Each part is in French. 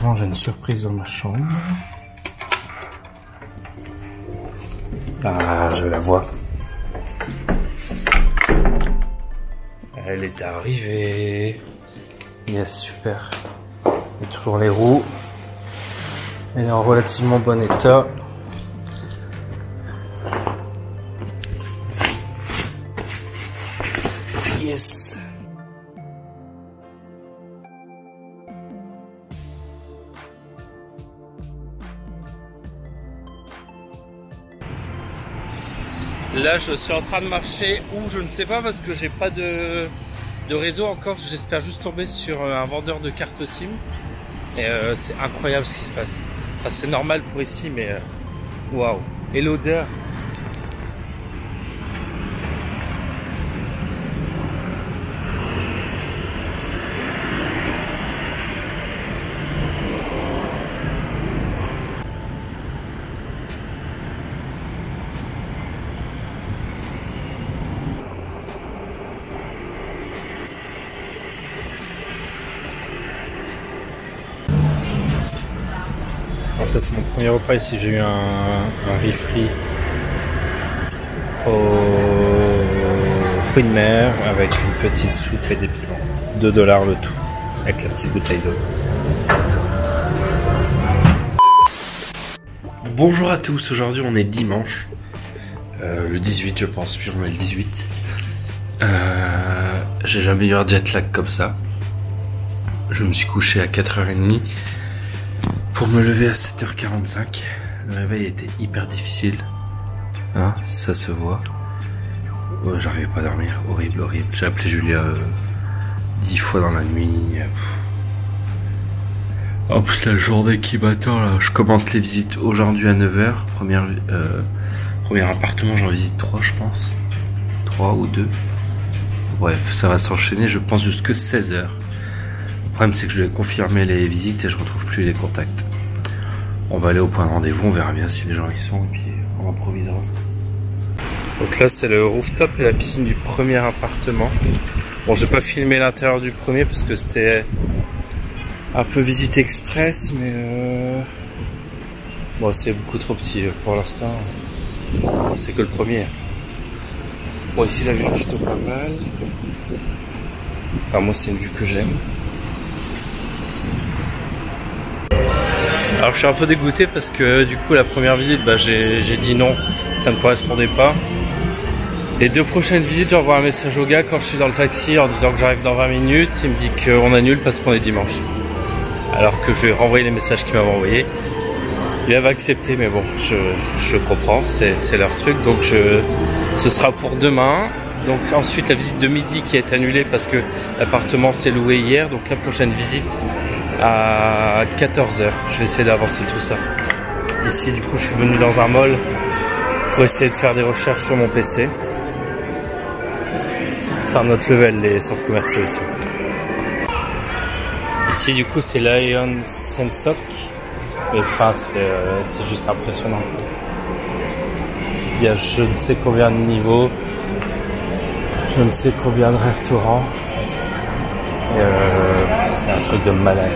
apparemment j'ai une surprise dans ma chambre. Ah, je la vois. Elle est arrivée. Yes, super. Il y a toujours les roues. Elle est en relativement bon état. Yes. Là, je suis en train de marcher où je ne sais pas parce que j'ai pas de réseau encore. J'espère juste tomber sur un vendeur de cartes SIM. Et c'est incroyable ce qui se passe. Enfin, c'est normal pour ici, mais waouh. Et l'odeur. Ça c'est mon premier repas ici, j'ai eu un riz frit aux fruits de mer avec une petite soupe et des piments. 2 $ le tout, avec la petite bouteille d'eau. Bonjour à tous, aujourd'hui on est dimanche, le 18 je pense, puis on est le 18. J'ai jamais eu un jet lag comme ça. Je me suis couché à 4h30. Pour me lever à 7h45, le réveil était hyper difficile, hein, ça se voit. Oh, j'arrivais pas à dormir, horrible, horrible. J'ai appelé Julia 10 fois dans la nuit. En plus la journée qui m'attend là, je commence les visites aujourd'hui à 9h. Premier appartement, j'en visite 3 je pense. 3 ou 2. Bref, ça va s'enchaîner, je pense jusque 16h. Le problème c'est que je vais confirmer les visites et je retrouve plus les contacts. On va aller au point de rendez-vous, on verra bien si les gens y sont et puis on improvisera. Donc là c'est le rooftop et la piscine du premier appartement. Bon, j'ai pas filmé l'intérieur du premier parce que c'était un peu visite express, mais bon, c'est beaucoup trop petit pour l'instant. C'est que le premier. Bon, ici la vue est plutôt pas mal. Enfin moi c'est une vue que j'aime. Alors je suis un peu dégoûté parce que du coup la première visite j'ai dit non, ça ne correspondait pas. Les 2 prochaines visites j'envoie un message au gars quand je suis dans le taxi en disant que j'arrive dans 20 minutes, il me dit qu'on annule parce qu'on est dimanche. Alors que je vais renvoyer les messages qu'il m'avait envoyés. Il avait accepté mais bon je comprends, c'est leur truc, donc ce sera pour demain. Donc ensuite la visite de midi qui est annulée parce que l'appartement s'est loué hier, donc la prochaine visite à 14h. Je vais essayer d'avancer tout ça. Ici du coup je suis venu dans un mall pour essayer de faire des recherches sur mon PC. C'est un autre level les centres commerciaux ici. Ici du coup c'est Lion Sensoc. Mais enfin c'est juste impressionnant. Il y a je ne sais combien de niveaux. Je ne sais combien de restaurants. C'est un truc de malade.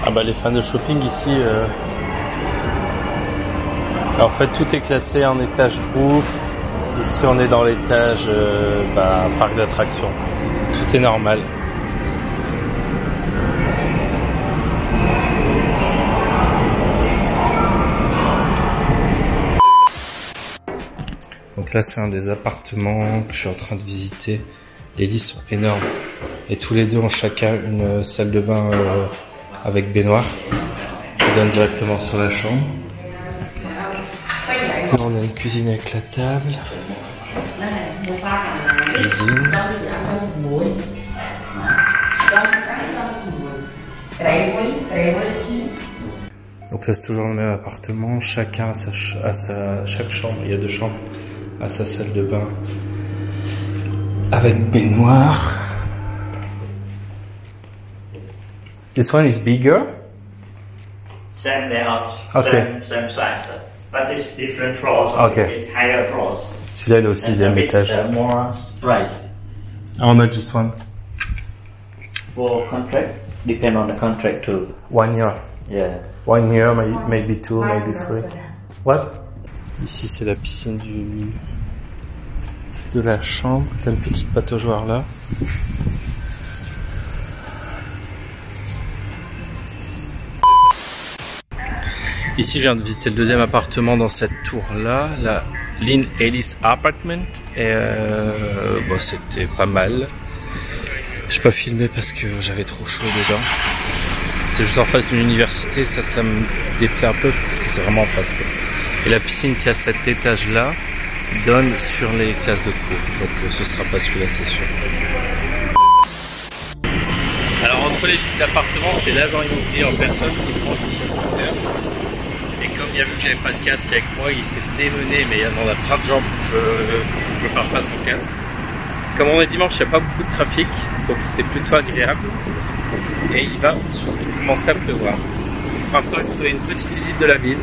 Ah bah les fans de shopping ici, en fait tout est classé en étage bouffe. Ici on est dans l'étage parc d'attractions. Tout est normal. Donc là c'est un des appartements que je suis en train de visiter. Les lits sont énormes. Et tous les deux ont chacun une salle de bain avec baignoire qui donne directement sur la chambre. Là on a une cuisine avec la table. Cuisine. Donc là c'est toujours le même appartement, chacun chaque chambre, il y a 2 chambres, à sa salle de bain avec baignoire. This one is bigger. same layout, Okay. same size, but it's different floors. Okay. It's higher floors. Celui-là il est au 6e étage. More price. How much this one? For contract, depend on the contract too. 1 year. Yeah. 1 year, maybe 2, maybe 3. What? Ici c'est la piscine de la chambre. T'as une petite pataugeoire là. Ici, je viens de visiter le deuxième appartement dans cette tour-là, la Lynn Ellis Apartment, et bon, c'était pas mal. J'ai pas filmé parce que j'avais trop chaud dedans. C'est juste en face d'une université, ça me déplaît un peu parce que c'est vraiment en face, quoi. Et la piscine qui est à cet étage-là donne sur les classes de cours, donc ce sera pas celui-là, c'est sûr. Alors entre les visites d'appartement, c'est l'agent immobilier en personne qui prend sur son scooter. Et comme il a vu que j'avais pas de casque avec moi, il s'est démené, mais il y a plein de gens pour que je parte pas sans casque. Comme on est dimanche, il n'y a pas beaucoup de trafic, donc c'est plutôt agréable. Et il va surtout commencer à pleuvoir. Maintenant, il faut une petite visite de la ville.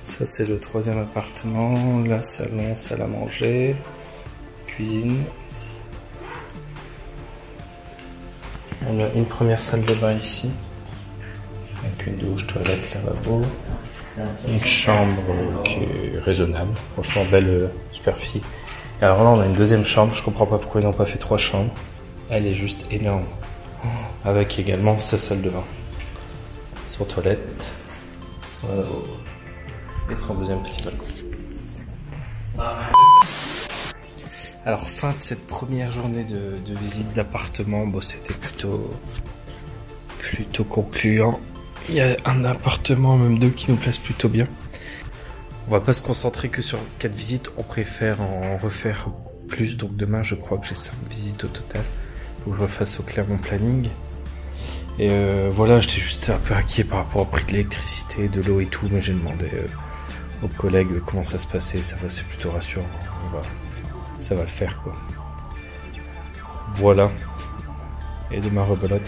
Ça c'est le troisième appartement, là salon, salle à manger, cuisine. On a une première salle de bain ici, avec une douche, toilette, lavabo. Une chambre qui est raisonnable, franchement belle superficie. Et alors là on a une deuxième chambre, je comprends pas pourquoi ils n'ont pas fait 3 chambres. Elle est juste énorme. Avec également sa salle de bain. Son toilette. Et son deuxième petit balcon. Alors fin de cette première journée de visite d'appartement, bon, c'était plutôt concluant. Il y a un appartement, même 2 qui nous plaisent plutôt bien. On va pas se concentrer que sur 4 visites, on préfère en refaire plus. Donc demain je crois que j'ai 5 visites au total. Faut que je refasse au clair mon planning. Et voilà, j'étais juste un peu inquiet par rapport au prix de l'électricité, de l'eau et tout, mais j'ai demandé aux collègues comment ça se passait, ça va, c'est plutôt rassurant, ça va le faire quoi. Voilà, et demain rebelote.